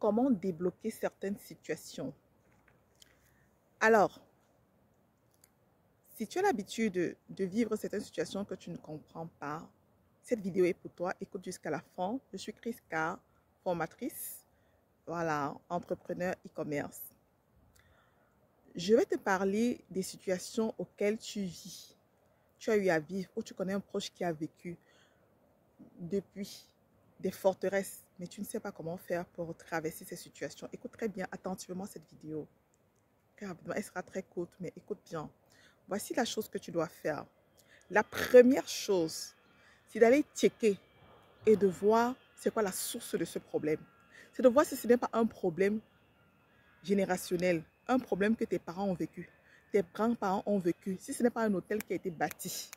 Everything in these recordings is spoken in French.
comment débloquer certaines situations. Alors, si tu as l'habitude de vivre certaines situations que tu ne comprends pas, cette vidéo est pour toi. Écoute jusqu'à la fin. Je suis Chriska, formatrice, voilà, entrepreneur e-commerce. Je vais te parler des situations auxquelles tu vis, tu as eu à vivre, ou tu connais un proche qui a vécu depuis des forteresses, mais tu ne sais pas comment faire pour traverser ces situations. Écoute très bien, attentivement cette vidéo. Elle sera très courte, mais écoute bien. Voici la chose que tu dois faire. La première chose, c'est d'aller checker et de voir c'est quoi la source de ce problème. C'est de voir si ce n'est pas un problème générationnel, un problème que tes parents ont vécu, tes grands-parents ont vécu. Si ce n'est pas un hôtel qui a été bâti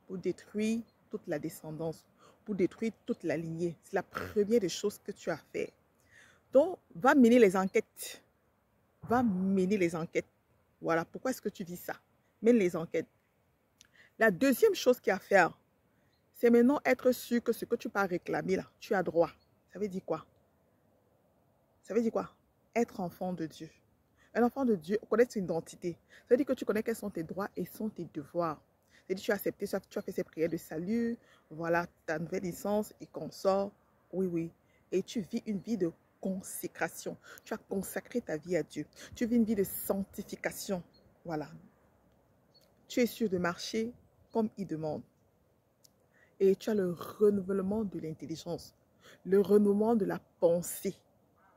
pour détruire toute la descendance, pour détruire toute la lignée, c'est la première des choses que tu as fait. Donc, va mener les enquêtes. Va mener les enquêtes. Voilà, pourquoi est-ce que tu vis ça? Mène les enquêtes. La deuxième chose qu'il y a à faire, c'est maintenant être sûr que ce que tu vas réclamer là, tu as droit. Ça veut dire quoi? Ça veut dire quoi? Être enfant de Dieu. Un enfant de Dieu connaît son identité. Ça veut dire que tu connais quels sont tes droits et sont tes devoirs. C'est-à-dire que tu as accepté, tu as fait ces prières de salut, voilà ta nouvelle licence et consort. Oui, oui. Et tu vis une vie de consécration. Tu as consacré ta vie à Dieu. Tu vis une vie de sanctification. Voilà. Tu es sûr de marcher comme il demande. Et tu as le renouvellement de l'intelligence, le renouvellement de la pensée.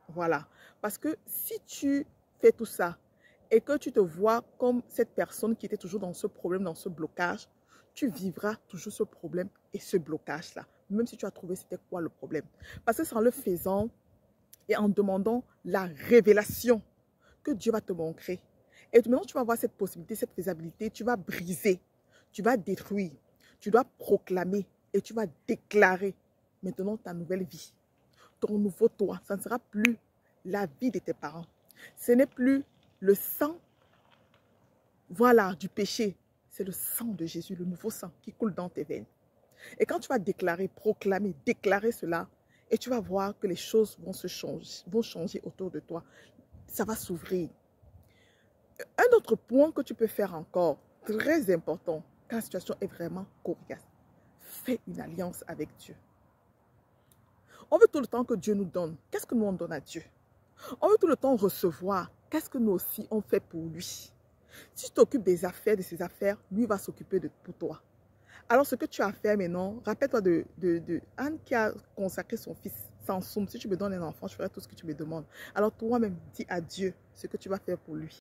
Voilà. Parce que si tu fais tout ça et que tu te vois comme cette personne qui était toujours dans ce problème, dans ce blocage, tu vivras toujours ce problème et ce blocage-là, même si tu as trouvé c'était quoi le problème. Parce que c'est en le faisant et en demandant la révélation que Dieu va te montrer. Et maintenant, tu vas voir cette possibilité, cette faisabilité, tu vas briser, tu vas détruire, tu dois proclamer et tu vas déclarer maintenant ta nouvelle vie. Ton nouveau toi, ça ne sera plus la vie de tes parents. Ce n'est plus le sang, voilà, du péché. C'est le sang de Jésus, le nouveau sang qui coule dans tes veines. Et quand tu vas déclarer, proclamer, déclarer cela, et tu vas voir que les choses vont changer autour de toi. Ça va s'ouvrir. Un autre point que tu peux faire encore, très important, quand la situation est vraiment coriace, fais une alliance avec Dieu. On veut tout le temps que Dieu nous donne. Qu'est-ce que nous on donne à Dieu? On veut tout le temps recevoir. Qu'est-ce que nous aussi on fait pour lui? Si tu t'occupes des affaires, de ses affaires, lui va s'occuper pour toi. Alors ce que tu as à faire maintenant, rappelle-toi de Anne qui a consacré son fils sans somme. Si tu me donnes un enfant, je ferai tout ce que tu me demandes. Alors toi-même, dis à Dieu ce que tu vas faire pour lui.